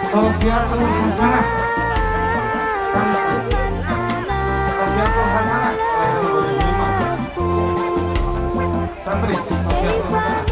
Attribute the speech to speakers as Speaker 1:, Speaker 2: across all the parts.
Speaker 1: Sofiatul Hasanah. Sofiatul Hasanah kelahiran 2005. Santri Sofiatul Hasanah.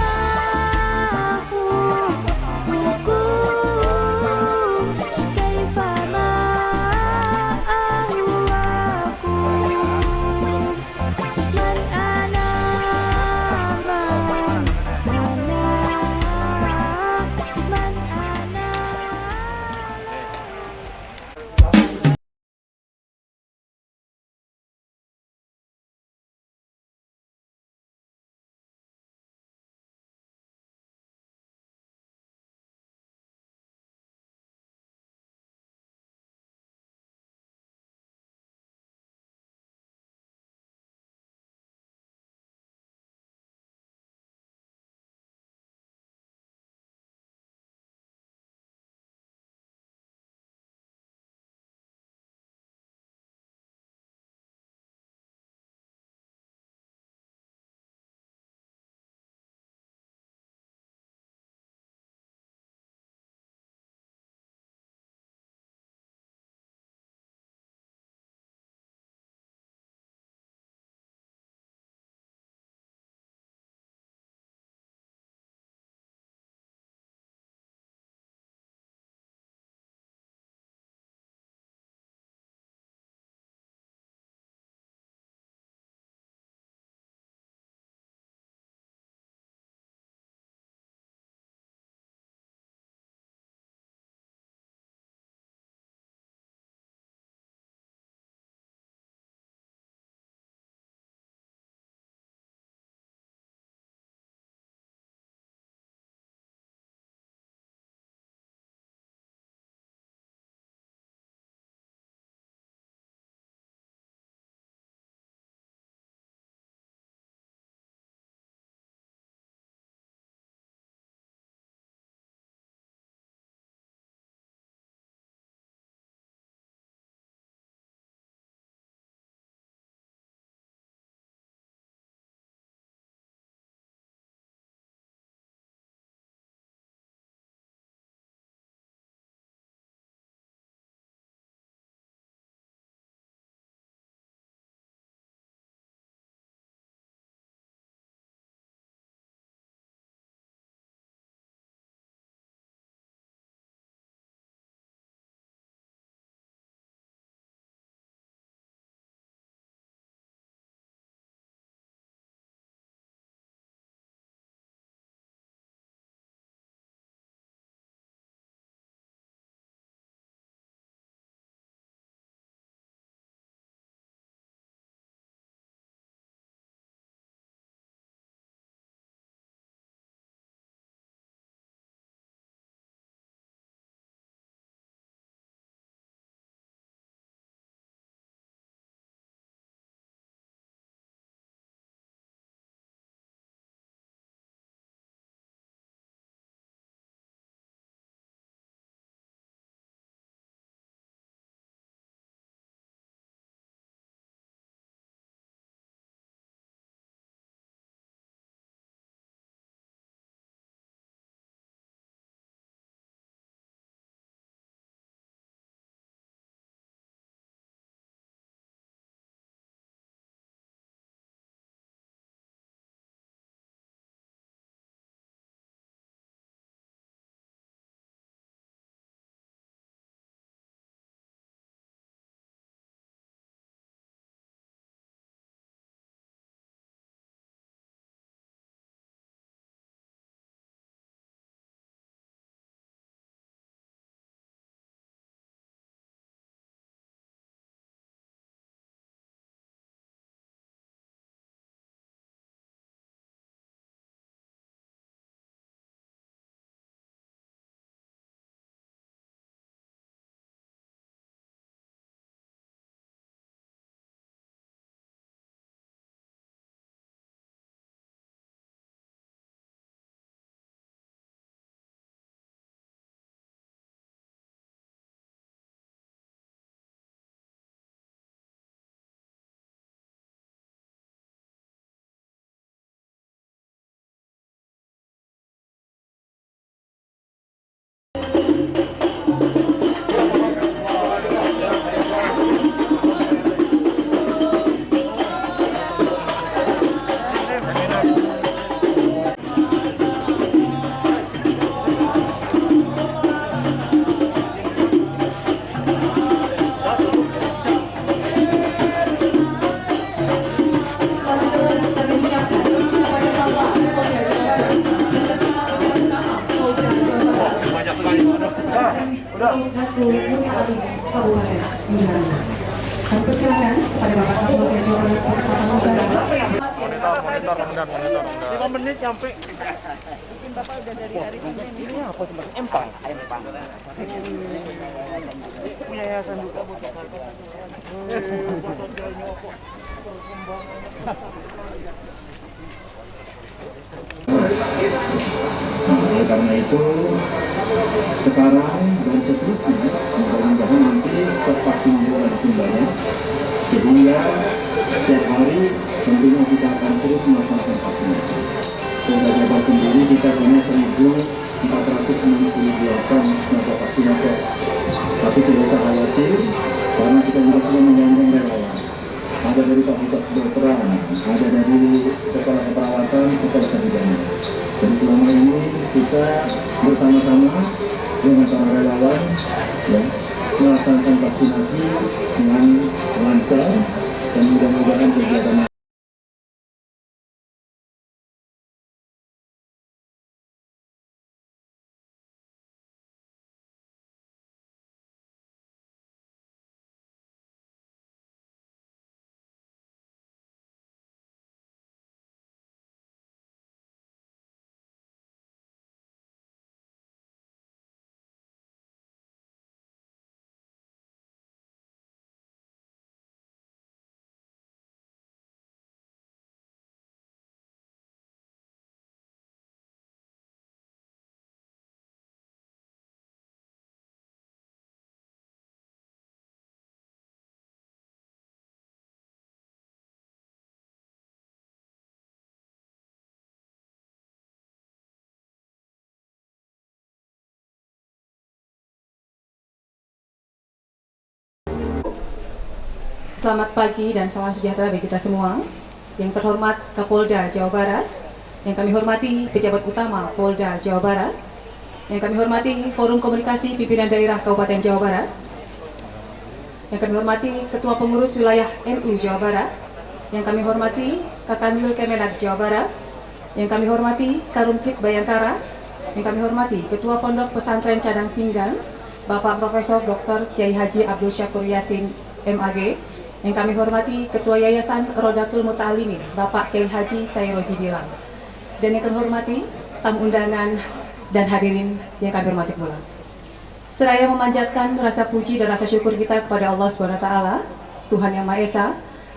Speaker 2: Rodatul Muta'alimin Kabupaten Indramayu. Kami persilakan kepada Bapak Kapolda Jawa Barat beserta pamungkas.
Speaker 3: Monitor. 5 menit sampai.
Speaker 4: Mungkin Bapak udah dari hari Senin ini.
Speaker 3: Ini apa sebenarnya? Empang. Punya yayasan juga buat
Speaker 5: Oleh karena itu sekarang dan seterusnya mudah-mudahan nanti vaksin juga berkembang, sehingga setiap hari tentunya kita akan terus melaksanakan vaksinasi. Polda Jabar sendiri kita punya 1.468 tenaga vaksinator, tapi tidak usah khawatir karena kita juga sudah menggandeng relawan. Ada dari fakultas kedokteran, ada dari sekolah keperawatan, sekolah kebidanan. Jadi selama ini kita bersama-sama dengan para relawan ya, melaksanakan vaksinasi dengan lancar dan mudah-mudahan kegiatan
Speaker 2: Selamat pagi dan salam sejahtera bagi kita semua. Yang terhormat Kapolda Jawa Barat, yang kami hormati pejabat utama Polda Jawa Barat, yang kami hormati Forum Komunikasi Pimpinan Daerah Kabupaten Jawa Barat, yang kami hormati Ketua Pengurus Wilayah NU Jawa Barat, yang kami hormati Kakanwil Kemenak Jawa Barat, yang kami hormati Karumkit Bayangkara, yang kami hormati Ketua Pondok Pesantren Cadang Pinggan, Bapak Profesor Dr. Kiai Haji Abdul Syakur Yasin MAG, yang kami hormati Ketua Yayasan Rodatul Muta'alimin, Bapak Kiai Haji Sayroji Bilang, dan yang kami hormati tamu undangan dan hadirin yang kami hormati pula. Seraya memanjatkan rasa puji dan rasa syukur kita kepada Allah SWT, Tuhan Yang Maha Esa,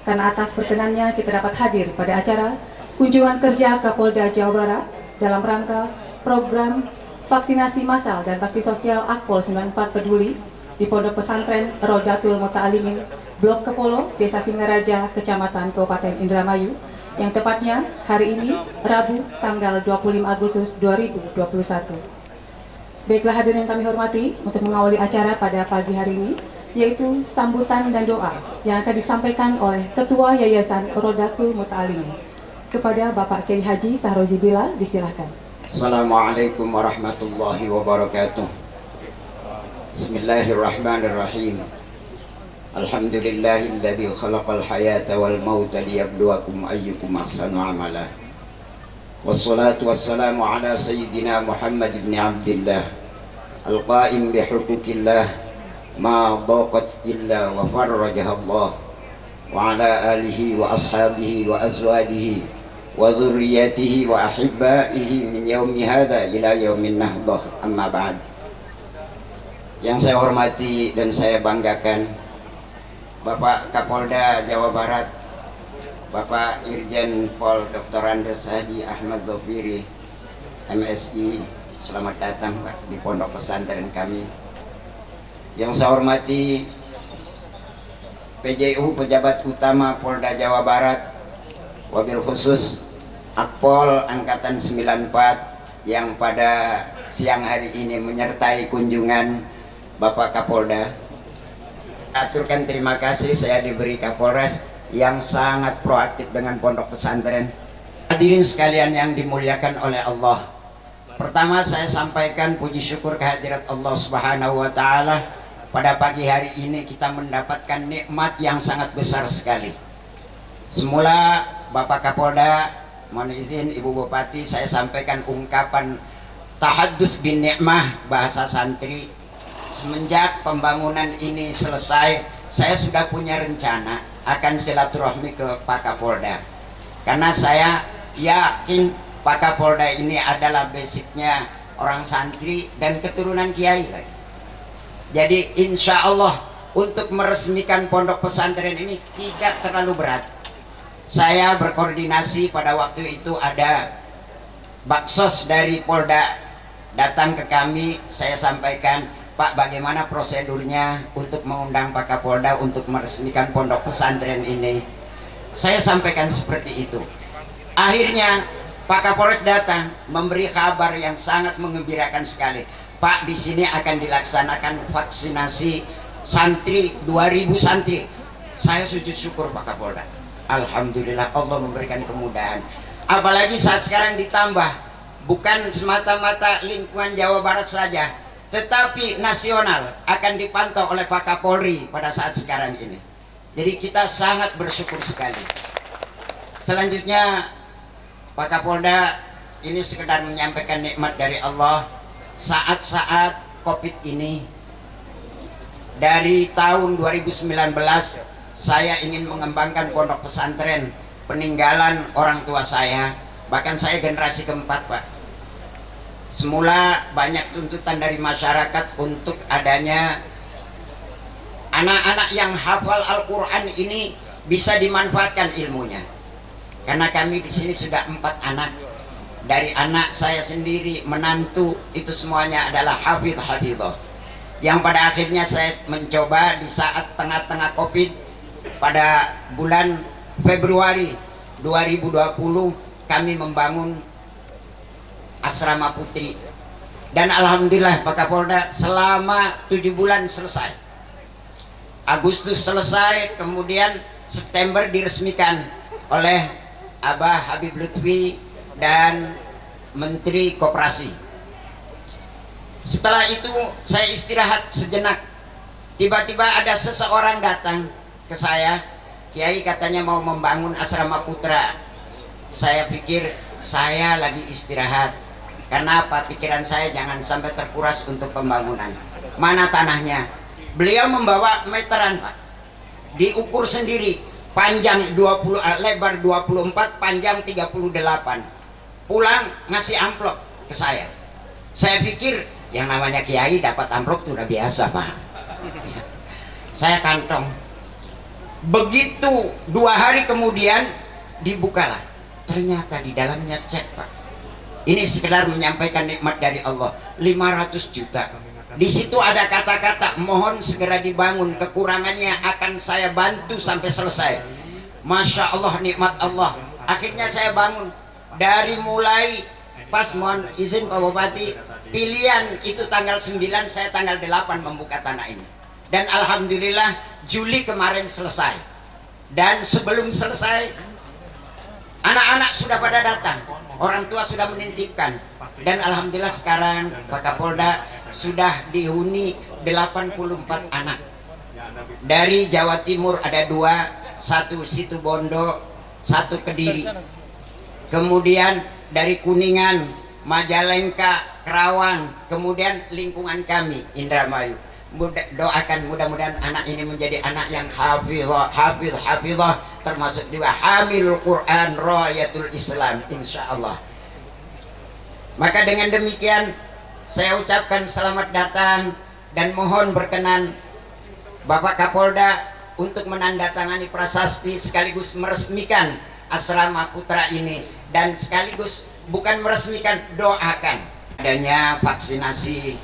Speaker 2: karena atas perkenannya kita dapat hadir pada acara kunjungan kerja Kapolda Jawa Barat dalam rangka program vaksinasi massal dan bakti sosial Akpol 94 Peduli di Pondok Pesantren Rodatul Muta'alimin, Blok Kepolo, Desa Singaraja, Kecamatan Kabupaten Indramayu, yang tepatnya hari ini, Rabu, tanggal 25 Agustus 2021. Baiklah hadirin yang kami hormati, untuk mengawali acara pada pagi hari ini, yaitu sambutan dan doa yang akan disampaikan oleh Ketua Yayasan Rodatul Muta'alimin. Kepada Bapak Kiai Haji Sayroji Bilal, disilahkan.
Speaker 6: Assalamualaikum warahmatullahi wabarakatuh. Bismillahirrahmanirrahim. Alhamdulillahilladzi khalaqal hayata wal mauta liyabluwakum ayyukum ahsanu amala. Wassalatu wassalamu ala sayyidina Muhammad ibn Abdillah al-qa'im bihuquqillah ma daqat illa wa farrajaha Allah wa ala alihi wa ashabihi wa azwajihi wa dhurriyyatihi wa ahibbaihi min yaumi hadha ila yaumin nahdah, amma ba'd. Yang saya hormati dan saya banggakan Bapak Kapolda Jawa Barat, Bapak Irjen Pol Dr. Andes Haji Ahmad Zofiri, MSI, selamat datang Pak di pondok pesantren kami. Yang saya hormati PJU, Pejabat Utama Polda Jawa Barat, wabil khusus Akpol Angkatan 94 yang pada siang hari ini menyertai kunjungan Bapak Kapolda. Aturkan terima kasih, saya diberi Kapolres yang sangat proaktif dengan pondok pesantren. Hadirin sekalian yang dimuliakan oleh Allah, pertama saya sampaikan puji syukur kehadirat Allah Subhanahu wa Ta'ala. Pada pagi hari ini kita mendapatkan nikmat yang sangat besar sekali. Semula Bapak Kapolda, mohon izin Ibu Bupati, saya sampaikan ungkapan tahaddus bin nikmah bahasa santri. semenjak pembangunan ini selesai, saya sudah punya rencana akan silaturahmi ke Pak Kapolda. Karena saya yakin Pak Kapolda ini adalah basicnya orang santri dan keturunan kiai lagi. Jadi insya Allah untuk meresmikan pondok pesantren ini tidak terlalu berat. Saya berkoordinasi, pada waktu itu ada Baksos dari Polda datang ke kami, saya sampaikan, Pak, bagaimana prosedurnya untuk mengundang Pak Kapolda untuk meresmikan pondok pesantren ini. Saya sampaikan seperti itu. Akhirnya Pak Kapolres datang memberi kabar yang sangat menggembirakan sekali. Pak, di sini akan dilaksanakan vaksinasi santri, 2000 santri. Saya sujud syukur Pak Kapolda. Alhamdulillah Allah memberikan kemudahan. Apalagi saat sekarang ditambah, bukan semata-mata lingkungan Jawa Barat saja, tetapi nasional akan dipantau oleh Pak Kapolri pada saat sekarang ini. Jadi kita sangat bersyukur sekali. Selanjutnya Pak Kapolda ini sekedar menyampaikan nikmat dari Allah. Saat-saat COVID ini, dari tahun 2019 saya ingin mengembangkan pondok pesantren peninggalan orang tua saya. Bahkan saya generasi keempat, Pak. Semula banyak tuntutan dari masyarakat untuk adanya anak-anak yang hafal Al-Quran ini bisa dimanfaatkan ilmunya. Karena kami di sini sudah 4 anak. Dari anak saya sendiri, menantu, itu semuanya adalah hafidh-hafidhah. Yang pada akhirnya saya mencoba di saat tengah-tengah COVID, pada bulan Februari 2020 kami membangun asrama putri. Dan alhamdulillah Pak Kapolda selama 7 bulan selesai. Agustus selesai, kemudian September diresmikan oleh Abah Habib Lutfi dan Menteri Koperasi. Setelah itu saya istirahat sejenak. Tiba-tiba ada seseorang datang ke saya, Kiai katanya mau membangun asrama putra. Saya pikir saya lagi istirahat. Karena apa? Pikiran saya jangan sampai terkuras untuk pembangunan. Mana tanahnya? Beliau membawa meteran, Pak. Diukur sendiri, panjang 20, lebar 24, panjang 38. Pulang ngasih amplop ke saya. Saya pikir yang namanya kiai dapat amplop itu udah biasa, Pak. Saya kantong. Begitu 2 hari kemudian dibukalah, ternyata di dalamnya cek, Pak. Ini sekedar menyampaikan nikmat dari Allah, 500 juta. Di situ ada kata-kata mohon segera dibangun, kekurangannya akan saya bantu sampai selesai. Masya Allah, nikmat Allah. Akhirnya saya bangun. Dari mulai pas mohon izin Pak Bupati, pilihan itu tanggal 9, saya tanggal 8 membuka tanah ini. Dan alhamdulillah Juli kemarin selesai. Dan sebelum selesai anak-anak sudah pada datang, orang tua sudah menitipkan. Dan alhamdulillah sekarang Pak Kapolda sudah dihuni 84 anak. Dari Jawa Timur ada 2, 1 Situbondo, 1 Kediri. Kemudian dari Kuningan, Majalengka, Kerawang, kemudian lingkungan kami Indramayu. Doakan mudah-mudahan anak ini menjadi anak yang hafidh, termasuk juga hamilul Quran, rayatul Islam, insya Allah. Maka dengan demikian saya ucapkan selamat datang dan mohon berkenan Bapak Kapolda untuk menandatangani prasasti sekaligus meresmikan asrama putra ini, dan sekaligus bukan meresmikan, doakan adanya vaksinasi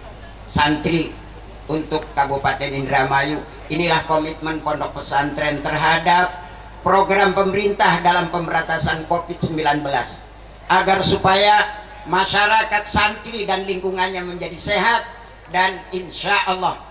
Speaker 6: santri untuk Kabupaten Indramayu. Inilah komitmen pondok pesantren terhadap program pemerintah dalam pemberantasan COVID-19 agar supaya masyarakat santri dan lingkungannya menjadi sehat, dan insya Allah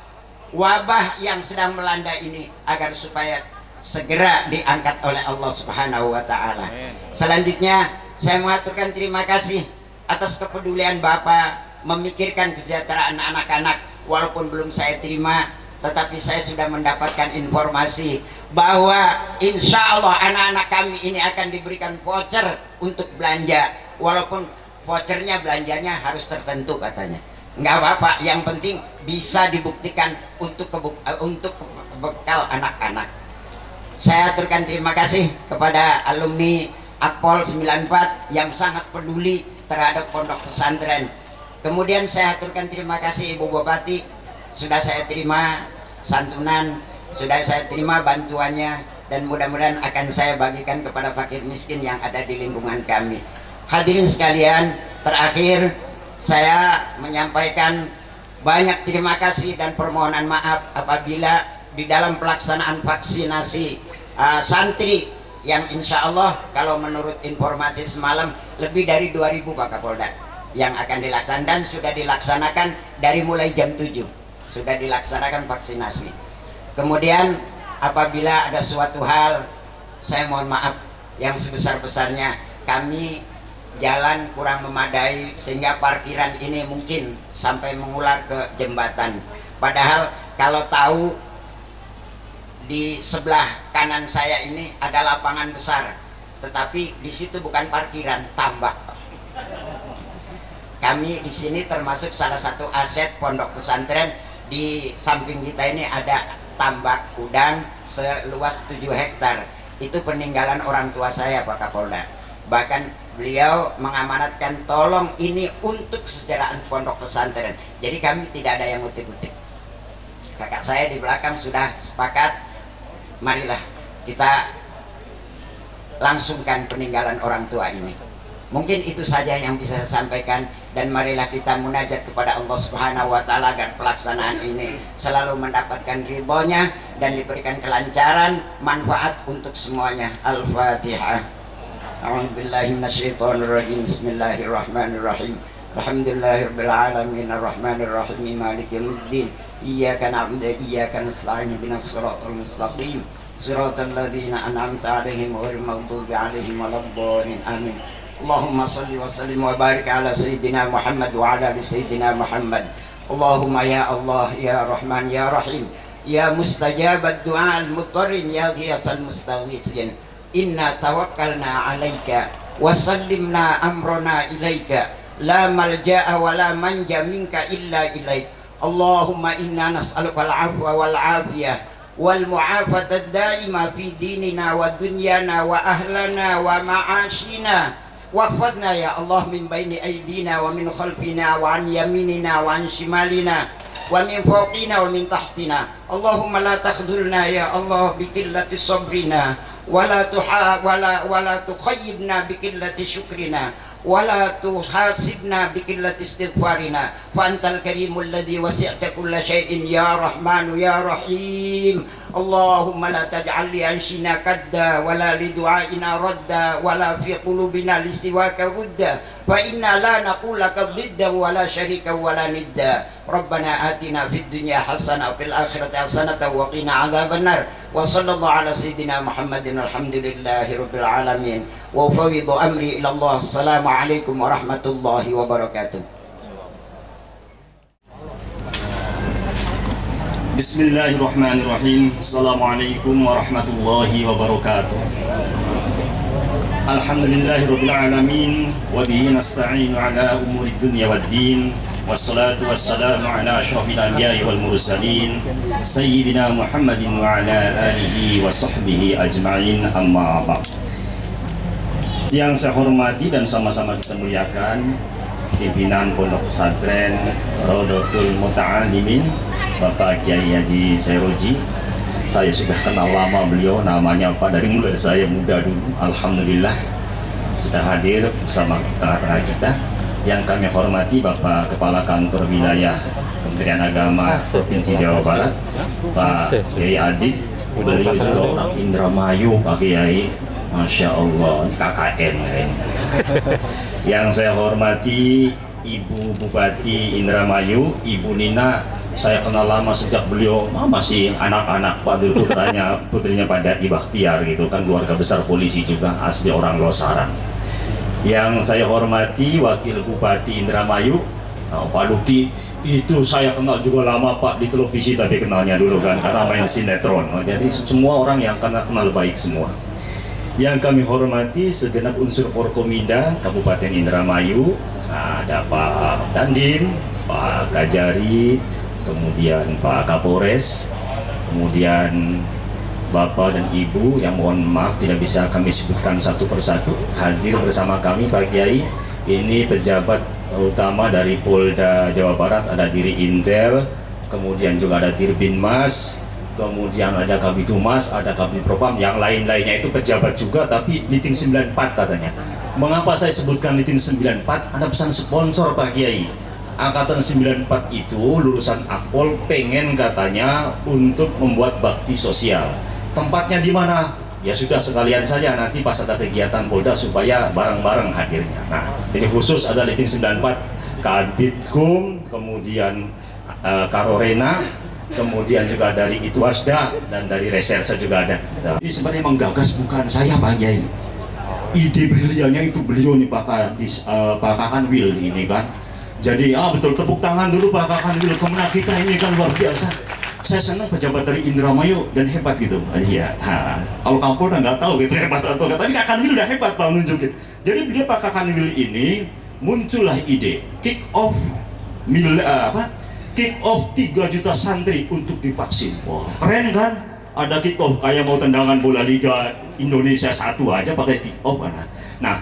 Speaker 6: wabah yang sedang melanda ini agar supaya segera diangkat oleh Allah Subhanahu wa Ta'ala. Selanjutnya saya mengaturkan terima kasih atas kepedulian Bapak memikirkan kesejahteraan anak-anak. Walaupun belum saya terima, tetapi saya sudah mendapatkan informasi bahwa insya Allah anak-anak kami ini akan diberikan voucher untuk belanja. Walaupun vouchernya belanjanya harus tertentu katanya. nggak apa-apa, yang penting bisa dibuktikan untuk bekal anak-anak. Saya aturkan terima kasih kepada alumni Akpol 94 yang sangat peduli terhadap pondok pesantren. Kemudian saya aturkan terima kasih Ibu Bupati, sudah saya terima santunan, sudah saya terima bantuannya, dan mudah-mudahan akan saya bagikan kepada fakir miskin yang ada di lingkungan kami. Hadirin sekalian, terakhir saya menyampaikan banyak terima kasih dan permohonan maaf apabila di dalam pelaksanaan vaksinasi santri yang insya Allah kalau menurut informasi semalam lebih dari 2000 Pak Kapolda yang akan dilaksanakan, dan sudah dilaksanakan dari mulai jam 7 sudah dilaksanakan vaksinasi. Kemudian apabila ada suatu hal, saya mohon maaf yang sebesar-besarnya, kami jalan kurang memadai sehingga parkiran ini mungkin sampai mengular ke jembatan. Padahal kalau tahu di sebelah kanan saya ini ada lapangan besar, tetapi di situ bukan parkiran, tambak. Kami di sini termasuk salah satu aset pondok pesantren. Di samping kita ini ada tambak udang seluas 7 hektar. Itu peninggalan orang tua saya Pak Kapolda. Bahkan beliau mengamanatkan tolong ini untuk kesejahteraan pondok pesantren. Jadi kami tidak ada yang ngutip-ngutip. Kakak saya di belakang sudah sepakat, marilah kita langsungkan peninggalan orang tua ini. Mungkin itu saja yang bisa saya sampaikan, dan marilah kita munajat kepada Allah Subhanahu wa taala agar pelaksanaan ini selalu mendapatkan ridhonya dan diberikan kelancaran, manfaat untuk semuanya. Al-Fatihah. A'udzubillahi minasyaitonirrajim. Bismillahirrahmanirrahim. Alhamdulillahirabbil alamin arrahmanir rahim maliki yaumiddin. Iyyaka na'budu wa iyyaka nasta'in ihdinas siratal mustaqim siratal ladzina an'amta 'alaihim ghairil maghdubi 'alaihim waladdallin. Amin. Allahumma salli wa sallim wa barik ala sayyidina Muhammad wa ala ali sayyidina Muhammad. Allahumma ya Allah ya Rahman ya Rahim ya mustajabad du'a al-mutarrin ya ghiyasal mustaghithin. Inna tawakkalna 'alaika wa sallimna amrana ilaika la malja'a wa la manja minka illa ilaik. Allahumma inna nas'aluka al-'afwa wal 'afiyah wal mu'afata ad-daima fi dinina wa dunyana wa ahlana wa ma'ashina. Wafadna ya Allah min baini aydina wa min khalfina wa an yaminina wa an shimalina wa min fawqina wa min tahtina. Allahumma la takhdhulna ya Allah bi qillati sabrina wa la tukhayyibna bi qillati syukrina wa la tuhasibna bi qillati istighfarina. Fa antal karimul ladzi wasi'ta kulla syai'in ya Rahmanu ya Rahim. Allahumma la taj'al li anshina kadda wa la li du'aina radda wa la fi qulubina listiwaka wudda fa inna la naqulaka dhidda wa la syarika wa la nidda. Rabbana atina fid dunya hasanah wa fil akhirati hasanah wa qina adzabannar. Wa sallallahu ala sayyidina Muhammadin alhamdulillahi rabbil alamin wa ufawwidu amri ila Allah. Assalamualaikum warahmatullahi wabarakatuh.
Speaker 7: Bismillahirrahmanirrahim. Assalamualaikum warahmatullahi wabarakatuh. Alhamdulillahirabbil alamin wa bihi nasta'inu ala umuri dunya waddin. Wassalatu wassalamu ala asyrafil anbiya'i wal mursalin sayyidina Muhammadin wa ala alihi wa sahbihi ajma'in, amma ba'd. Yang saya hormati dan sama-sama kita muliakan pimpinan Pondok Pesantren Rodotul Muta'alimin Bapak Kiai Haji Sairoji. Saya sudah kenal lama beliau, namanya Pak dari mulai saya muda dulu. Alhamdulillah sudah hadir bersama tengah-tengah kita. Yang kami hormati Bapak Kepala Kantor Wilayah Kementerian Agama Provinsi Jawa Barat, Pak Kiai Adib. Beliau juga orang Indramayu, Pak Kiai. Masya Allah, KKN ini. Yang saya hormati Ibu Bupati Indramayu, Ibu Nina. Saya kenal lama sejak beliau masih anak-anak, putrinya pada Ibakhtiar gitu kan, keluarga besar polisi juga, asli orang Losarang. Yang saya hormati Wakil Bupati Indramayu, Pak Luki, itu saya kenal juga lama Pak di televisi, tapi kenalnya dulu kan karena main sinetron. Jadi semua orang yang kenal baik semua. Yang kami hormati segenap unsur Forkominda Kabupaten Indramayu, ada Pak Dandim, Pak Kajari, kemudian Pak Kapolres, kemudian Bapak dan Ibu yang mohon maaf tidak bisa kami sebutkan satu persatu hadir bersama kami Pak Kiai. Ini pejabat utama dari Polda Jawa Barat, ada Diri Intel, kemudian juga ada Dirbinmas, kemudian ada Kabid Humas, ada Kabid Propam, yang lain-lainnya itu pejabat juga tapi Liting 94 katanya. Mengapa saya sebutkan Liting 94? Ada pesan sponsor Pak Kiai. Angkatan 94 itu lulusan Akpol pengen katanya untuk membuat bakti sosial. Tempatnya di mana? Ya sudah sekalian saja nanti pas ada kegiatan Polda supaya bareng-bareng hadirnya. Nah, jadi khusus ada Liting 94, Kabidkum, kemudian Karorena, kemudian juga dari Itwasda dan dari Reserse juga ada. Ini sebenarnya menggagas bukan saya Pak Kiai. Ide briliannya itu beliau nih Pak Kakanwil ini kan. Jadi betul tepuk tangan dulu Pak Kakanwil, kemenang kita ini kan luar biasa. Saya senang pejabat dari Indramayu dan hebat gitu. Iya. Kalau Kapolda nggak tahu gitu hebat atau nggak. Tapi Kakanwil udah hebat Pak nunjukin. Jadi beliau Pak Kakanwil ini muncullah ide kick off 3 juta santri untuk divaksin. Wah, keren kan? Ada kick off kayak mau tendangan bola Liga Indonesia 1 aja pakai kick off kan. Nah,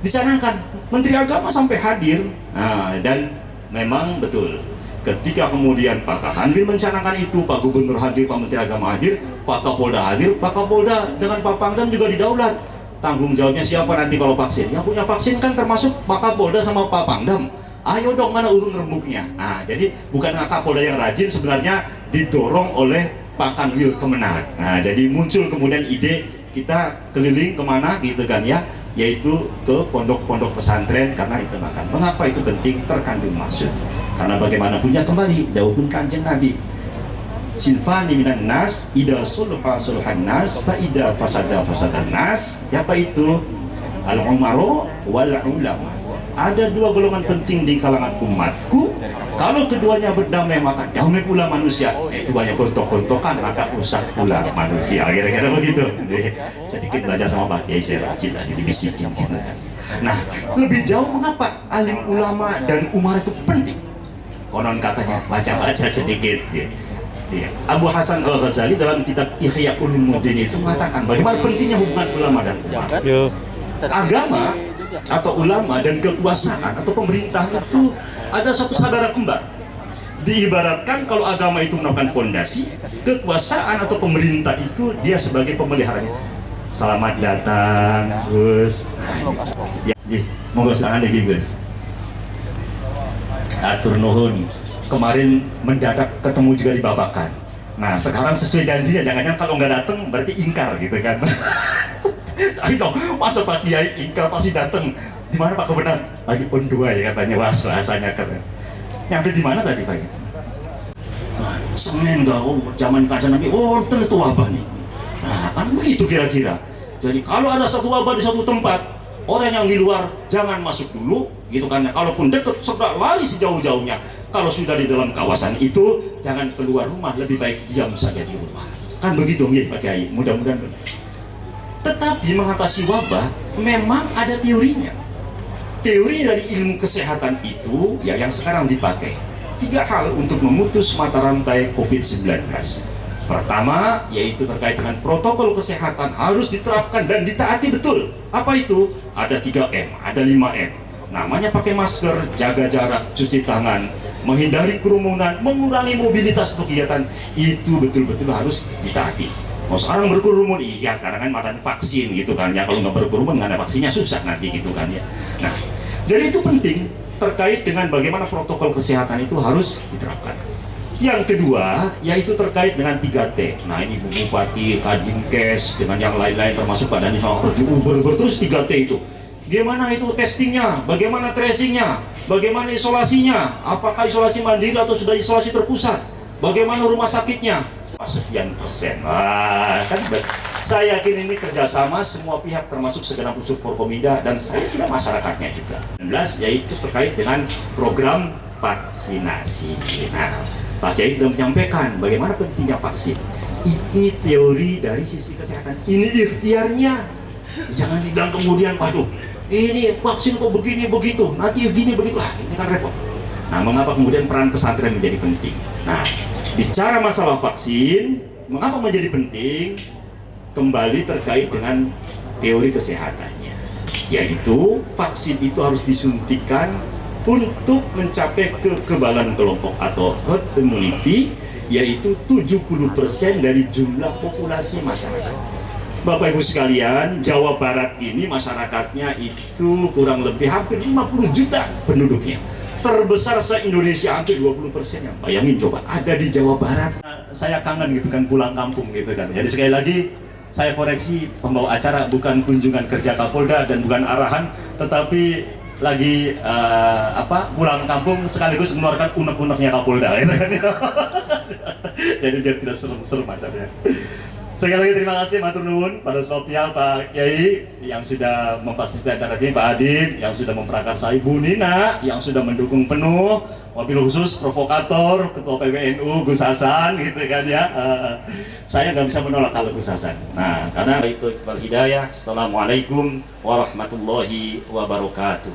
Speaker 7: dicanangkan Menteri Agama sampai hadir. Nah, dan memang betul ketika kemudian Pak Kakanwil mencanangkan itu, Pak Gubernur hadir, Pak Menteri Agama hadir, Pak Kapolda hadir, Pak Kapolda dengan Pak Pangdam juga didaulat. Tanggung jawabnya siapa nanti kalau vaksin? Yang punya vaksin kan termasuk Pak Kapolda sama Pak Pangdam. Ayo dong, mana urun rembuknya? Nah, jadi bukan Kapolda yang rajin, sebenarnya didorong oleh Pak Kanwil Kemenag. Nah, jadi muncul kemudian ide kita keliling kemana gitu kan ya, yaitu ke pondok-pondok pesantren karena itu makan. Mengapa itu penting? Terkandung maksud. Karena bagaimanapun ya kembali dahulu Kanjeng Nabi. Sinfani minan nas, ida sulha sulhan nas, fa ida fasada fasadan nas. Siapa itu? Al-umaro wal ulama. Ada 2 golongan penting di kalangan umatku. Kalau keduanya berdamai maka damai pula manusia. Duanya gontok-gontokan maka rusak pula manusia. Kira-kira begitu. Sedikit belajar sama Pak Kiai saya rajin tadi dibisikin. Nah, lebih jauh mengapa alim ulama dan umar itu penting? Konon katanya baca-baca sedikit. Abu Hasan Al-Ghazali dalam kitab Ihya Ulumuddin itu mengatakan bagaimana pentingnya hubungan ulama dan umar. Agama atau ulama dan kekuasaan atau pemerintah itu ada satu saudara kembar. Diibaratkan kalau agama itu merupakan fondasi, kekuasaan atau pemerintah itu dia sebagai pemeliharanya. Selamat datang Gus. Ya, monggo silakan lagi Gus. Atur nuhun. Kemarin mendadak ketemu juga di Babakan. Nah sekarang sesuai janjinya, jangan-jangan kalau nggak datang berarti ingkar gitu kan. Tapi dong, masa Pak Kiai ingkar pasti datang. Di mana Pak Kebenar? Lagi pun 2 ya katanya, bahasanya keren. Nyampe di mana tadi Pak? Nah, Senin gaul zaman Kanjeng Nabi, itu wabah nih. Nah kan begitu kira-kira. Jadi kalau ada satu wabah di satu tempat, orang yang di luar jangan masuk dulu, gitu kan? Kalaupun dekat, sudah lari sejauh-jauhnya. Kalau sudah di dalam kawasan itu, jangan keluar rumah, lebih baik diam saja di rumah. Kan begitu nggih Pak Kiai, mudah-mudahan. Tetapi mengatasi wabah memang ada teorinya. Teori dari ilmu kesehatan itu ya yang sekarang dipakai 3 hal untuk memutus mata rantai COVID-19. Pertama yaitu terkait dengan protokol kesehatan harus diterapkan dan ditaati betul. Apa itu? Ada 3M, ada 5M. Namanya pakai masker, jaga jarak, cuci tangan, menghindari kerumunan, mengurangi mobilitas untuk kegiatan, itu betul-betul harus ditaati. Mau sekarang berkerumun, iya sekarang kan ada vaksin gitu kan ya, kalau nggak berkerumun nggak ada vaksinnya susah nanti gitu kan ya. Nah, jadi itu penting terkait dengan bagaimana protokol kesehatan itu harus diterapkan. Yang kedua, yaitu terkait dengan 3T. Nah ini Bu Bupati, Kadinkes, dengan yang lain-lain termasuk Pak Dhani sama Perdi, terus 3T itu. Gimana itu testingnya, bagaimana tracingnya, bagaimana isolasinya, apakah isolasi mandiri atau sudah isolasi terpusat, bagaimana rumah sakitnya, sekian persen. Wah, kan saya yakin ini kerjasama semua pihak termasuk segenap unsur Forkominda dan saya kira masyarakatnya juga. 11 yaitu terkait dengan program vaksinasi. Nah, Pak Kiai sudah menyampaikan bagaimana pentingnya vaksin. Ini teori dari sisi kesehatan. Ini ikhtiarnya. Jangan dibilang kemudian, waduh, ini vaksin kok begini begitu, nanti gini begitu. Ini kan repot. Nah, mengapa kemudian peran pesantren menjadi penting? Nah, bicara masalah vaksin, mengapa menjadi penting? Kembali terkait dengan teori kesehatannya, yaitu vaksin itu harus disuntikan untuk mencapai kekebalan kelompok atau herd immunity, yaitu 70% dari jumlah populasi masyarakat. Bapak Ibu sekalian, Jawa Barat ini masyarakatnya itu kurang lebih hampir 50 juta penduduknya. Terbesar se-Indonesia, hampir 20% ya. Bayangin coba, ada di Jawa Barat. Saya kangen gitu kan, pulang kampung gitu kan. Jadi sekali lagi, saya koreksi, pembawa acara bukan kunjungan kerja Kapolda dan bukan arahan, tetapi lagi pulang kampung sekaligus mengeluarkan unek-uneknya Kapolda gitu kan. Jadi biar tidak serem-serem acaranya. Sekali lagi terima kasih matur nuwun pada semua pihak, Pak Kiai yang sudah memfasilitasi acara ini, Pak Adib yang sudah memprakarsai, Bu Nina yang sudah mendukung penuh, wabil khusus provokator Ketua PBNU Gus Hasan gitu kan ya. Saya nggak bisa menolak kalau Gus Hasan. Nah, karena itu Iqbal Hidayah. Assalamualaikum warahmatullahi wabarakatuh.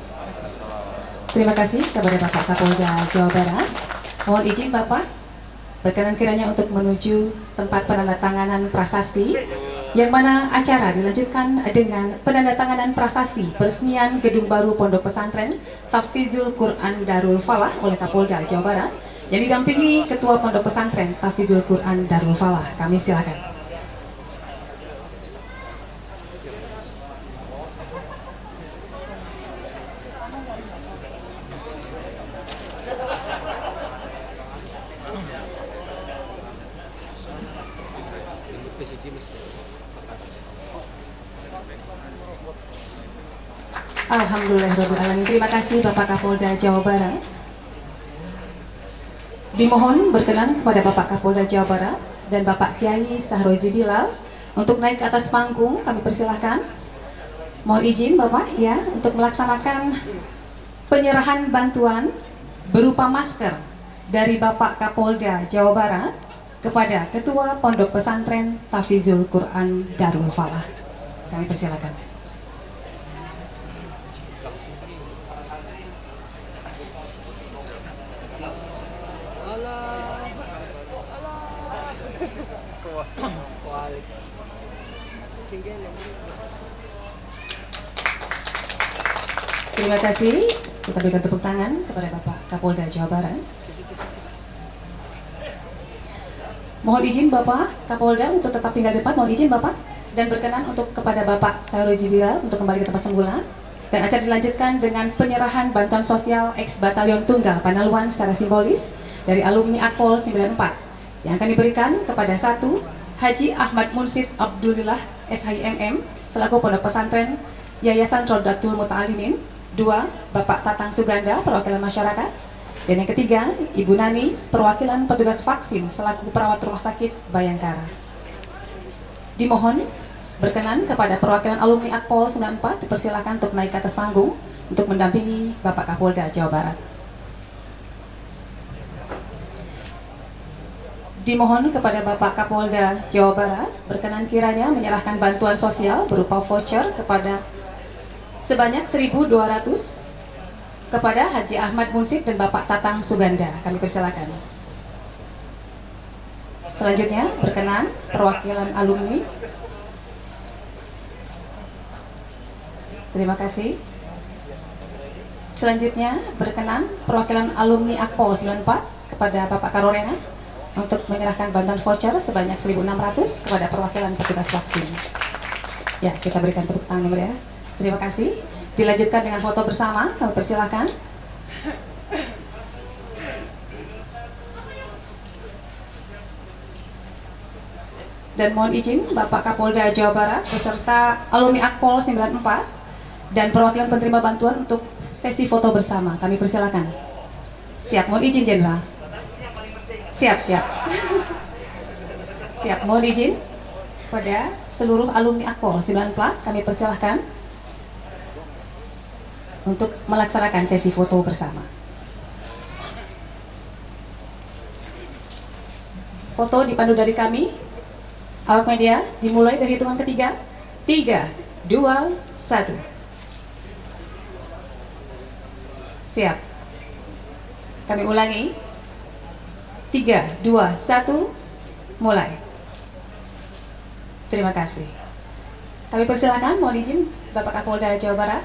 Speaker 2: Terima kasih kepada Bapak Kapolda Jawa Barat. Mohon izin Bapak, berkenan kiranya untuk menuju tempat penandatanganan prasasti, yang mana acara dilanjutkan dengan penandatanganan prasasti peresmian gedung baru Pondok Pesantren Tahfizul Quran Darul Falah oleh Kapolda Jawa Barat, yang didampingi Ketua Pondok Pesantren Tahfizul Quran Darul Falah. Kami silakan. Alhamdulillahirrahmanirrahim. Terima kasih Bapak Kapolda Jawa Barat. Dimohon berkenan kepada Bapak Kapolda Jawa Barat dan Bapak Kiai Sahrozi Bilal untuk naik ke atas panggung. Kami persilahkan. Mohon izin Bapak ya untuk melaksanakan penyerahan bantuan berupa masker dari Bapak Kapolda Jawa Barat kepada Ketua Pondok Pesantren Tahfizul Quran Darul Falah. Kami persilahkan. Terima kasih. Kita berikan tepuk tangan kepada Bapak Kapolda Jawa Barat. Mohon izin Bapak Kapolda untuk tetap tinggal di depan. Mohon izin Bapak, dan berkenan untuk kepada Bapak Sahrozi Bilal untuk kembali ke tempat semula. Dan acara dilanjutkan dengan penyerahan bantuan sosial ex Batalion Tunggal Panaluan secara simbolis dari alumni Akpol 94 yang akan diberikan kepada 1. Haji Ahmad Munsid Abdulillah SHIMM selaku Pondok Pesantren Yayasan Rodatul Muta'alimin. 2. Bapak Tatang Suganda perwakilan masyarakat. Dan yang ketiga, Ibu Nani perwakilan petugas vaksin selaku perawat rumah sakit Bayangkara. Dimohon berkenan kepada perwakilan alumni Akpol 94 dipersilakan untuk naik ke atas panggung untuk mendampingi Bapak Kapolda Jawa Barat. Dimohon kepada Bapak Kapolda Jawa Barat berkenan kiranya menyerahkan bantuan sosial berupa voucher kepada sebanyak 1.200 kepada Haji Ahmad Munsid dan Bapak Tatang Suganda. Kami persilakan. Selanjutnya berkenan perwakilan alumni. Terima kasih. Selanjutnya berkenan perwakilan alumni Akpol 94 kepada Bapak Karorena untuk menyerahkan bantuan voucher sebanyak 1.600 kepada perwakilan petugas vaksin. Ya, kita berikan tepuk tangan ya. Terima kasih. Dilanjutkan dengan foto bersama. Kami persilakan. Dan mohon izin Bapak Kapolda Jawa Barat beserta alumni Akpol 94 dan perwakilan penerima bantuan untuk sesi foto bersama. Kami persilakan. Siap, mohon izin Jenderal. Siap. Siap, mohon izin pada seluruh alumni Akpol 94 kami persilahkan untuk melaksanakan sesi foto bersama. Foto dipandu dari kami, awak media, dimulai dari hitungan ketiga. 3, 2, 1. Siap. Kami ulangi. 3, 2, 1, mulai. Terima kasih. Kami persilakan, mohon izin Bapak Kapolda Jawa Barat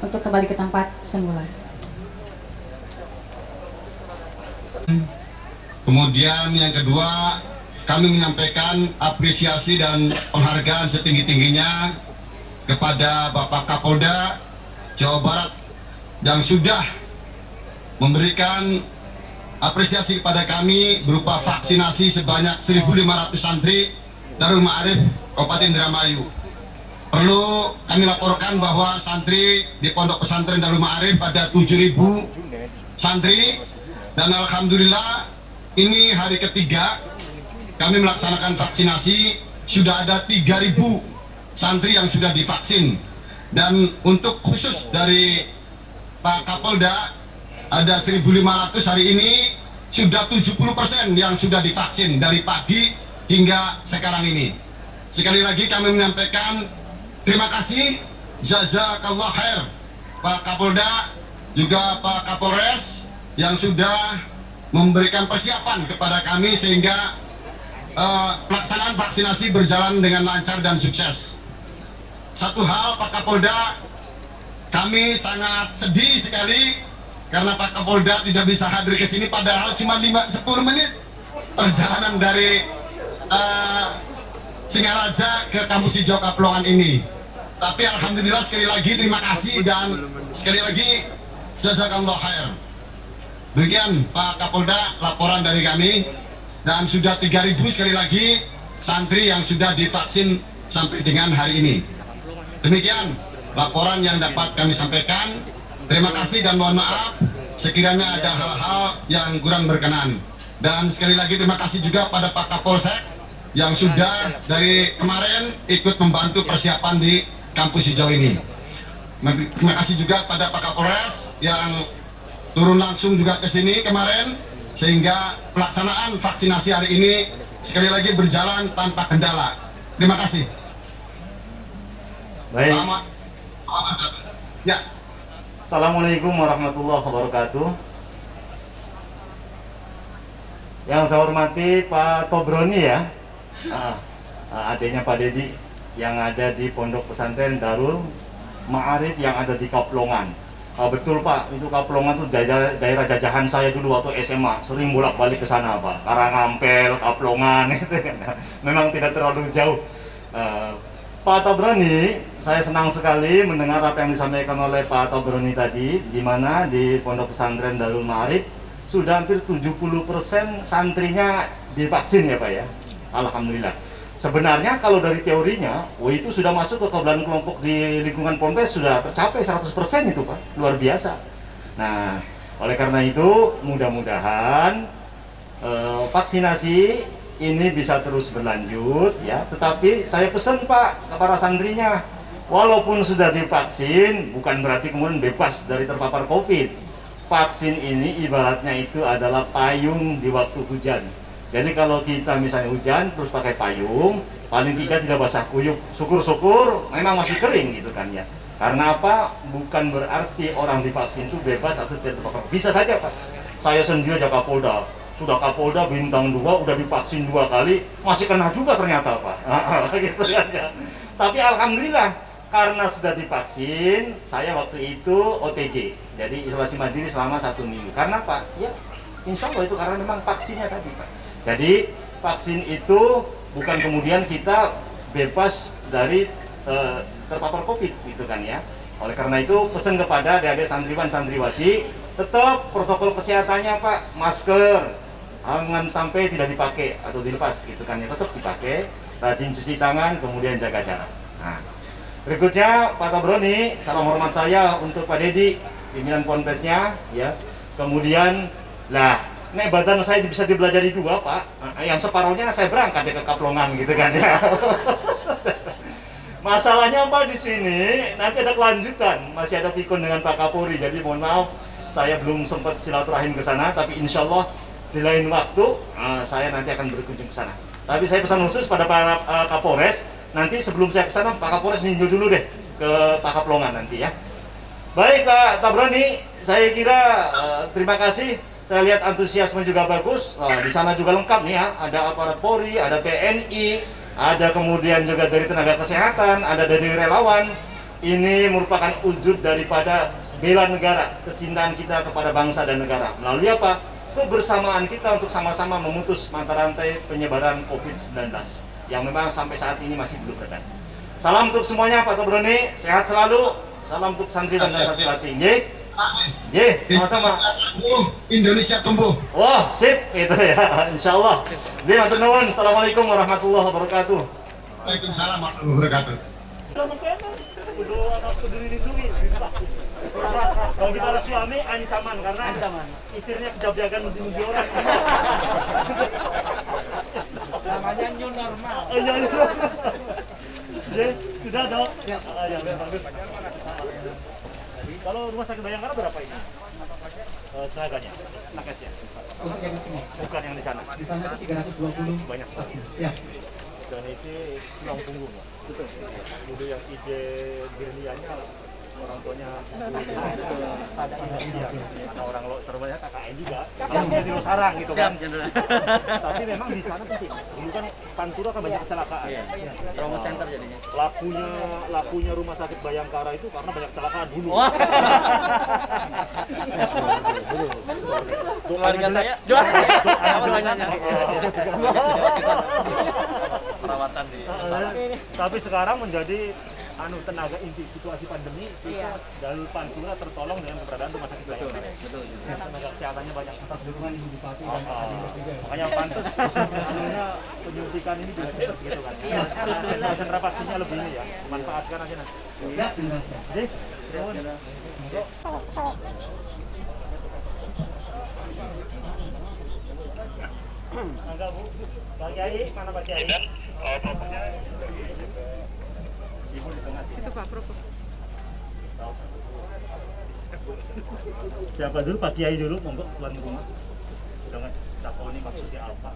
Speaker 2: untuk kembali ke tempat semula.
Speaker 8: Kemudian yang kedua, kami menyampaikan apresiasi dan penghargaan setinggi-tingginya kepada Bapak Kapolda Jawa Barat yang sudah memberikan apresiasi kepada kami berupa vaksinasi sebanyak 1.500 santri Darul Ma'arif Kabupaten Indramayu. Perlu kami laporkan bahwa santri di Pondok Pesantren Darul Ma'arif ada 7.000 santri, dan alhamdulillah ini hari ketiga kami melaksanakan vaksinasi. Sudah ada 3.000 santri yang sudah divaksin, dan untuk khusus dari Pak Kapolda ada 1.500 hari ini sudah 70% yang sudah divaksin dari pagi hingga sekarang ini. Sekali lagi kami menyampaikan terima kasih, jazakallah khair Pak Kapolda, juga Pak Kapolres yang sudah memberikan persiapan kepada kami sehingga pelaksanaan vaksinasi berjalan dengan lancar dan sukses. Satu hal Pak Kapolda, kami sangat sedih sekali karena Pak Kapolda tidak bisa hadir ke sini, padahal cuma 5-10 menit perjalanan dari Singaraja ke Kampus Hijau Kaplongan ini. Tapi alhamdulillah sekali lagi terima kasih dan sekali lagi jazakallah khair. Demikian Pak Kapolda laporan dari kami, dan sudah 3.000 sekali lagi santri yang sudah divaksin sampai dengan hari ini. Demikian laporan yang dapat kami sampaikan. Terima kasih dan mohon maaf sekiranya ada hal-hal yang kurang berkenan. Dan sekali lagi terima kasih juga pada Pak Kapolsek yang sudah dari kemarin ikut membantu persiapan di Kampus Hijau ini. Terima kasih juga pada Pak Kapolres yang turun langsung juga ke sini kemarin, sehingga pelaksanaan vaksinasi hari ini sekali lagi berjalan tanpa kendala. Terima kasih.
Speaker 3: Baik.
Speaker 8: Selamat. Ya.
Speaker 3: Assalamualaikum warahmatullahi wabarakatuh. Yang saya hormati Pak Tobroni ya, adiknya Pak Dedi yang ada di Pondok Pesantren Darul Ma'arif yang ada di Kaplongan. Betul Pak, itu Kaplongan itu daerah jajahan saya dulu waktu SMA, sering bolak-balik ke sana Pak. Karangampel, Kaplongan itu kan. Memang tidak terlalu jauh. Pak Tobroni, saya senang sekali mendengar apa yang disampaikan oleh Pak Tobroni tadi, di mana di Pondok Pesantren Darul Ma'arif sudah hampir 70% santrinya divaksin ya Pak ya. Alhamdulillah. Sebenarnya kalau dari teorinya, itu sudah masuk ke kekebalan kelompok di lingkungan Ponpes sudah tercapai 100% itu Pak, luar biasa. Nah, oleh karena itu mudah-mudahan vaksinasi ini bisa terus berlanjut ya. Tetapi saya pesan Pak kepada santrinya, walaupun sudah divaksin bukan berarti kemudian bebas dari terpapar COVID. Vaksin ini ibaratnya itu adalah payung di waktu hujan. Jadi kalau kita misalnya hujan terus pakai payung, paling tidak basah kuyup. Syukur-syukur memang masih kering gitu kan ya. Karena apa? Bukan berarti orang divaksin itu bebas atau tidak terpapar. Bisa saja Pak. Saya sendiri aja Kapolda, sudah Kapolda bintang 2, udah divaksin 2 kali, masih kena juga ternyata Pak. Gitu kan ya. Tapi alhamdulillah karena sudah divaksin, saya waktu itu OTG, jadi isolasi mandiri selama 1 minggu. Karena Pak, ya insya Allah itu karena memang vaksinnya tadi Pak. Jadi vaksin itu bukan kemudian kita bebas dari terpapar COVID gitu kan ya. Oleh karena itu pesan kepada adik-adik santriwan santriwati, tetap protokol kesehatannya Pak, masker jangan sampai tidak dipakai atau dilepas gitu kan ya, tetap dipakai, rajin cuci tangan, kemudian jaga jarak. Nah, berikutnya Pak Tobroni, salam hormat saya untuk Pak Dedi, pimpinan Ponpesnya ya. Kemudian lah, nek badan saya bisa dibelajari 2 Pak, yang separuhnya saya berangkat ke Kaplongan gitu kan ya. Masalahnya Pak di sini nanti ada kelanjutan, masih ada pikun dengan Pak Kapolri, jadi mohon maaf saya belum sempat silaturahim ke sana, tapi insya Allah di lain waktu saya nanti akan berkunjung ke sana. Tapi saya pesan khusus pada Pak Kapolres, nanti sebelum saya ke sana Pak Kapolres ninjau dulu deh ke Pak Kaplongan nanti ya. Baik Pak Tobroni, saya kira terima kasih Saya lihat antusiasme juga bagus. Nah, di sana juga lengkap nih ya. Ada aparat Polri, ada TNI, ada kemudian juga dari tenaga kesehatan, ada dari relawan. Ini merupakan wujud daripada bela negara, kecintaan kita kepada bangsa dan negara. Melalui apa? Kebersamaan kita untuk sama-sama memutus mata rantai penyebaran COVID-19 yang memang sampai saat ini masih belum reda. Salam untuk semuanya, Pak Tobroni, sehat selalu. Salam untuk santri dan santriwati. Ye, sama-sama.
Speaker 8: Indonesia tumbuh.
Speaker 3: Wah, sip, itu ya, insya Allah. Jadi, matur nuwun. Assalamualaikum warahmatullahi wabarakatuh.
Speaker 8: Waalaikumsalam warahmatullahi wabarakatuh.
Speaker 3: Kalau kita ada suami, ancaman karena istrinya kejabjagan muji orang.
Speaker 4: Namanya new normal.
Speaker 3: Oh iya, iya. Sudah dok. Ya, bagus. Kalau rumah sakit Bayangkara berapa ini? Tenaganya, nakesnya? Bukan yang di sana.
Speaker 9: Di sana itu 320
Speaker 3: banyak sekali.
Speaker 9: Ya.
Speaker 3: Dan itu tulang punggung, Pak. Betul. Dulu yang ide Birnianya orang tuanya ada India, karena orang lo terbanyak KKN juga, kalau jadi lo sarang gitu kan. Tapi memang di sana penting. Dulu kan Pantura kan banyak kecelakaan.
Speaker 4: Trauma center jadinya.
Speaker 3: Lakunya rumah sakit Bayangkara itu karena banyak kecelakaan dulu.
Speaker 4: Keluarga saya perawatan di.
Speaker 3: Tapi sekarang menjadi tenaga inti situasi pandemi kita dari Pantura tertolong dengan keberadaan rumah sakit Bayangkara. Betul. Tenaga kesehatannya banyak atas dukungan Ibu Bupati dan makanya pantas penyuntikan ini juga cepat gitu kan. Sentra vaksinnya lebih ini ya, manfaatkan aja nanti. Siap. Jadi, agak Bu, Pak Kiai, mana Pak Kiai? Ibu di tengah.
Speaker 4: Itu Pak Prof.
Speaker 3: Siapa dulu? Pak Kiai dulu, monggo tuan rumah. Jangan takut ini maksudnya apa?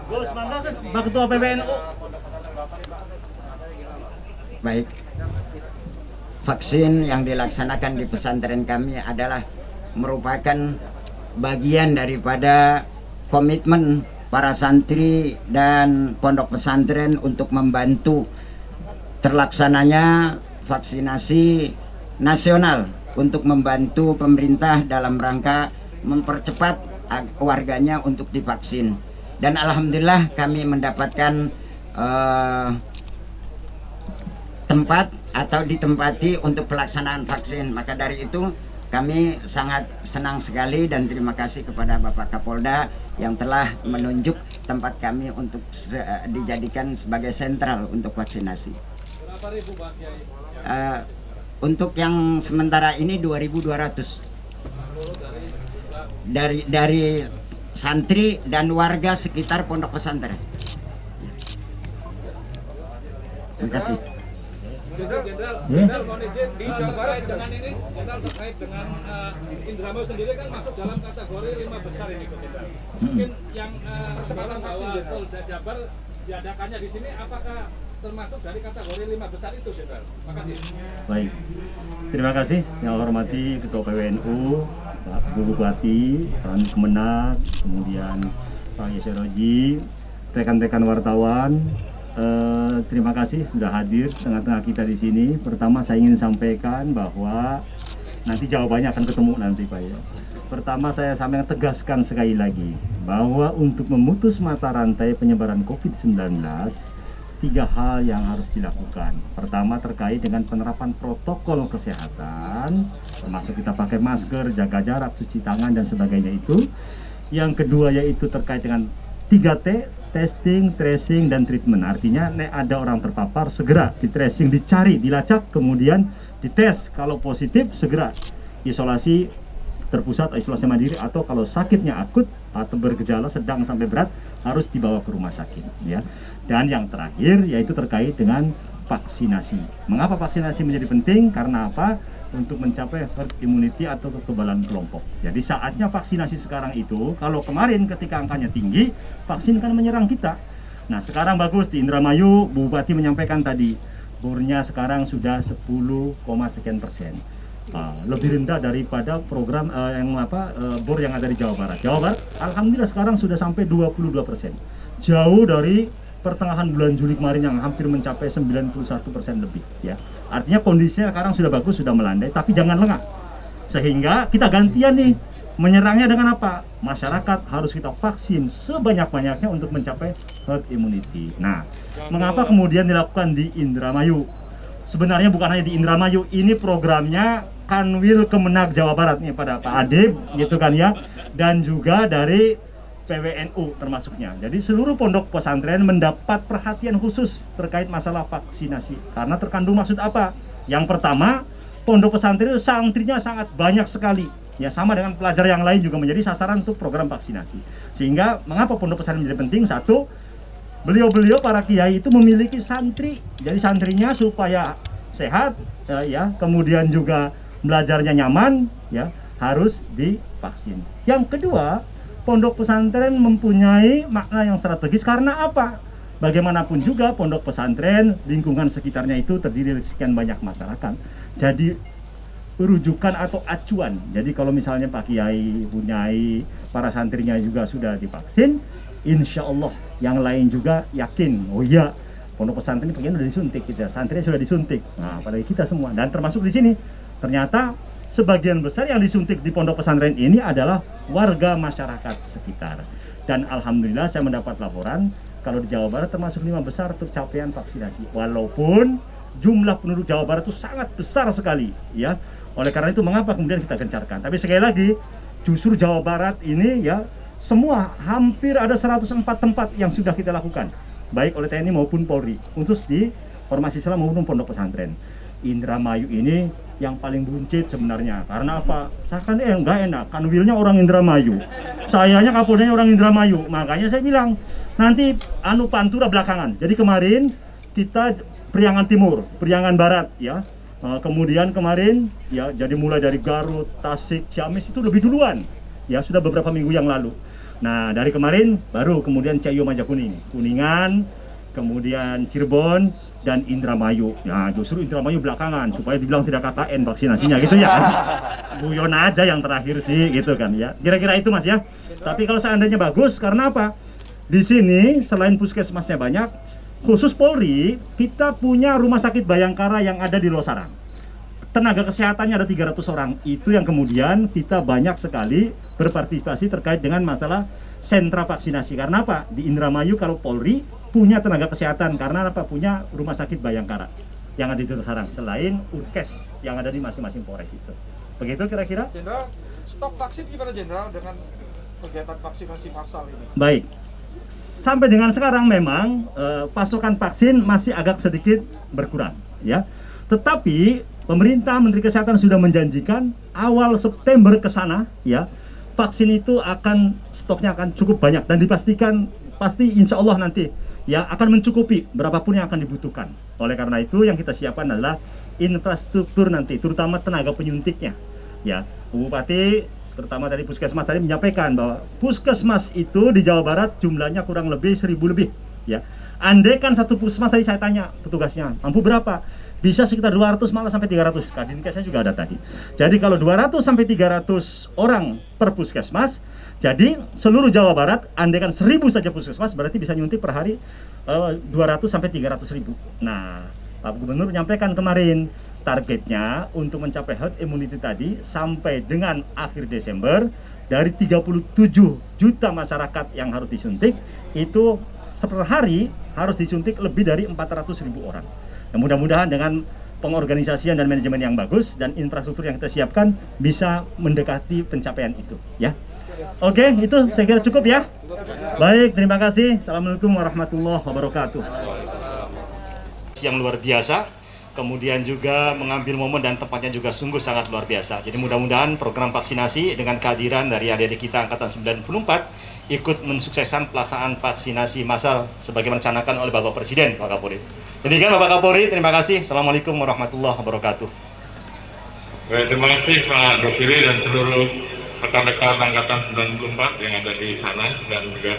Speaker 3: Gus, mangga Gus, Pak Ketua PBNU.
Speaker 6: Baik. Vaksin yang dilaksanakan di pesantren kami adalah merupakan bagian daripada komitmen para santri dan pondok pesantren untuk membantu terlaksananya vaksinasi nasional untuk membantu pemerintah dalam rangka mempercepat warganya untuk divaksin. Dan alhamdulillah kami mendapatkan tempat atau ditempati untuk pelaksanaan vaksin. Maka dari itu kami sangat senang sekali dan terima kasih kepada Bapak Kapolda yang telah menunjuk tempat kami untuk dijadikan sebagai sentral untuk vaksinasi.
Speaker 9: Berapa ribu Pak Kiai?
Speaker 6: Untuk yang sementara ini 2.200 dari santri dan warga sekitar pondok pesantren. Terima kasih.
Speaker 9: Jenderal mohon izin di Jawa Barat dengan ini, Jenderal terkait dengan Indramayu sendiri kan masuk dalam kategori 5 besar ini, Jenderal. Mungkin yang percepatan bahwa Polda Jabar diadakannya di sini, apakah termasuk dari kategori 5 besar itu, Jenderal? Terima kasih.
Speaker 3: Baik, terima kasih yang hormati Ketua PWNU, Pak Bupati, Pak Kemenag, kemudian Pak Yesyaroji, rekan-rekan wartawan. Terima kasih sudah hadir tengah-tengah kita di sini. Pertama saya ingin sampaikan bahwa nanti jawabannya akan ketemu nanti Pak ya. Pertama saya sampaikan tegaskan sekali lagi bahwa untuk memutus mata rantai penyebaran COVID-19 tiga hal yang harus dilakukan. Pertama terkait dengan penerapan protokol kesehatan, termasuk kita pakai masker, jaga jarak, cuci tangan dan sebagainya itu. Yang kedua yaitu terkait dengan 3T, testing, tracing, dan treatment. Artinya ada orang terpapar, segera di tracing, dicari, dilacak, kemudian dites. Kalau positif, segera isolasi terpusat, isolasi mandiri, atau kalau sakitnya akut atau bergejala sedang sampai berat harus dibawa ke rumah sakit. Ya. Dan yang terakhir yaitu terkait dengan vaksinasi. Mengapa vaksinasi menjadi penting? Karena apa? Untuk mencapai herd immunity atau kekebalan kelompok. Jadi saatnya vaksinasi sekarang itu, kalau kemarin ketika angkanya tinggi, vaksin kan menyerang kita. Nah sekarang bagus di Indramayu, Bu Bupati menyampaikan tadi,
Speaker 10: bornya sekarang sudah 10,sekian%. Lebih rendah daripada program bor yang ada di Jawa Barat. Jawa Barat alhamdulillah sekarang sudah sampai 22%. Jauh dari pertengahan bulan Juli kemarin yang hampir mencapai 91% lebih ya. Artinya kondisinya sekarang sudah bagus, sudah melandai, tapi jangan lengah. Sehingga kita gantian nih menyerangnya dengan apa? Masyarakat harus kita vaksin sebanyak-banyaknya untuk mencapai herd immunity. Nah, mengapa kemudian dilakukan di Indramayu? Sebenarnya bukan hanya di Indramayu, ini programnya Kanwil Kemenag Jawa Barat nih pada Pak Adib gitu kan ya, dan juga dari PWNU termasuknya. Jadi seluruh pondok pesantren mendapat perhatian khusus terkait masalah vaksinasi. Karena terkandung maksud apa? Yang pertama, pondok pesantren itu santrinya sangat banyak sekali. Ya, sama dengan pelajar yang lain juga menjadi sasaran untuk program vaksinasi. Sehingga mengapa pondok pesantren menjadi penting? Satu, beliau-beliau para kiai itu memiliki santri. Jadi santrinya supaya sehat ya, kemudian juga belajarnya nyaman ya, harus divaksin. Yang kedua, pondok pesantren mempunyai makna yang strategis karena apa? Bagaimanapun juga pondok pesantren, lingkungan sekitarnya itu terdiri dari sekian banyak masyarakat. Jadi rujukan atau acuan. Jadi kalau misalnya Pak Kiai, Bu Nyai, para santrinya juga sudah divaksin, insya Allah yang lain juga yakin, oh iya pondok pesantren ini sudah disuntik, kita santrinya sudah disuntik. Nah, apalagi kita semua, dan termasuk di sini ternyata sebagian besar yang disuntik di pondok pesantren ini adalah warga masyarakat sekitar. Dan alhamdulillah saya mendapat laporan kalau di Jawa Barat termasuk 5 besar untuk capaian vaksinasi. Walaupun jumlah penduduk Jawa Barat itu sangat besar sekali ya. Oleh karena itu mengapa kemudian kita gencarkan. Tapi sekali lagi justru Jawa Barat ini ya, semua hampir ada 104 tempat yang sudah kita lakukan, baik oleh TNI maupun Polri, untuk di Ormas Islam maupun pondok pesantren. Indramayu ini yang paling buncit sebenarnya. Karena apa? Saya kan nggak enak, kanwilnya orang Indramayu, sayanya Kapoldanya orang Indramayu. Makanya saya bilang nanti Pantura belakangan. Jadi kemarin kita Priangan Timur, Priangan Barat ya. Kemudian kemarin ya, jadi mulai dari Garut, Tasik, Ciamis itu lebih duluan. Ya, sudah beberapa minggu yang lalu. Nah, dari kemarin baru kemudian Cayo Majakuning, Kuningan, kemudian Cirebon, dan Indramayu. Ya, justru Indramayu belakangan supaya dibilang tidak KKN vaksinasinya gitu ya. Guyon aja yang terakhir sih gitu kan ya. Kira-kira itu Mas ya. Tapi kalau seandainya bagus karena apa? Di sini selain puskesmasnya banyak, khusus Polri kita punya rumah sakit Bayangkara yang ada di Losarang. Tenaga kesehatannya ada 300 orang. Itu yang kemudian kita banyak sekali berpartisipasi terkait dengan masalah sentra vaksinasi. Karena apa? Di Indramayu kalau Polri punya tenaga kesehatan, karena apa? Punya rumah sakit Bayangkara yang ada di Losarang, selain Urkes yang ada di masing-masing Polres itu. Begitu kira-kira?
Speaker 9: Jenderal, stok vaksin gimana Jenderal dengan kegiatan vaksinasi massal ini?
Speaker 10: Baik. Sampai dengan sekarang memang pasokan vaksin masih agak sedikit berkurang ya. Tetapi pemerintah, Menteri Kesehatan sudah menjanjikan awal September ke sana ya, vaksin itu stoknya akan cukup banyak dan dipastikan pasti insya Allah nanti ya akan mencukupi berapapun yang akan dibutuhkan. Oleh karena itu yang kita siapkan adalah infrastruktur nanti, terutama tenaga penyuntiknya ya. Bupati terutama dari Puskesmas tadi menyampaikan bahwa Puskesmas itu di Jawa Barat jumlahnya kurang lebih 1000 lebih ya. Andaikan satu puskesmas tadi saya tanya petugasnya mampu berapa, bisa sekitar 200 malah sampai 300. Kadinkesnya juga ada tadi. Jadi kalau 200 sampai 300 orang per puskesmas, jadi seluruh Jawa Barat andaikan 1000 saja puskesmas berarti bisa nyuntik per hari 200 sampai 300 ribu. Nah, Pak Gubernur menyampaikan kemarin targetnya untuk mencapai herd immunity tadi sampai dengan akhir Desember dari 37 juta masyarakat yang harus disuntik itu per hari harus disuntik lebih dari 400.000 orang. Dan mudah-mudahan dengan pengorganisasian dan manajemen yang bagus dan infrastruktur yang kita siapkan bisa mendekati pencapaian itu ya. Oke, itu saya kira cukup ya. Baik, terima kasih. Assalamualaikum warahmatullahi wabarakatuh.
Speaker 3: Yang luar biasa, kemudian juga mengambil momen dan tempatnya juga sungguh sangat luar biasa. Jadi mudah-mudahan program vaksinasi dengan kehadiran dari adik-adik kita Angkatan 94 ikut mensukseskan pelaksanaan vaksinasi massal sebagaimana dicanangkan oleh Bapak Presiden, Pak Kapolri. Demikian Bapak Kapolri, terima kasih. Assalamualaikum warahmatullahi wabarakatuh.
Speaker 11: Baik, terima kasih Pak Dofiri dan seluruh rekan-rekan Angkatan 94 yang ada di sana dan juga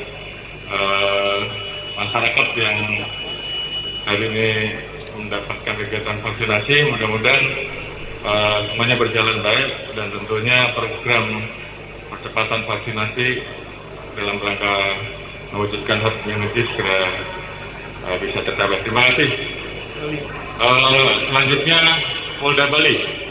Speaker 11: masyarakat yang hari ini mendapatkan kegiatan vaksinasi. Mudah-mudahan semuanya berjalan baik dan tentunya program percepatan vaksinasi dalam rangka mewujudkan herd immunity segera bisa tercapai. Terima kasih. Selanjutnya Polda Bali.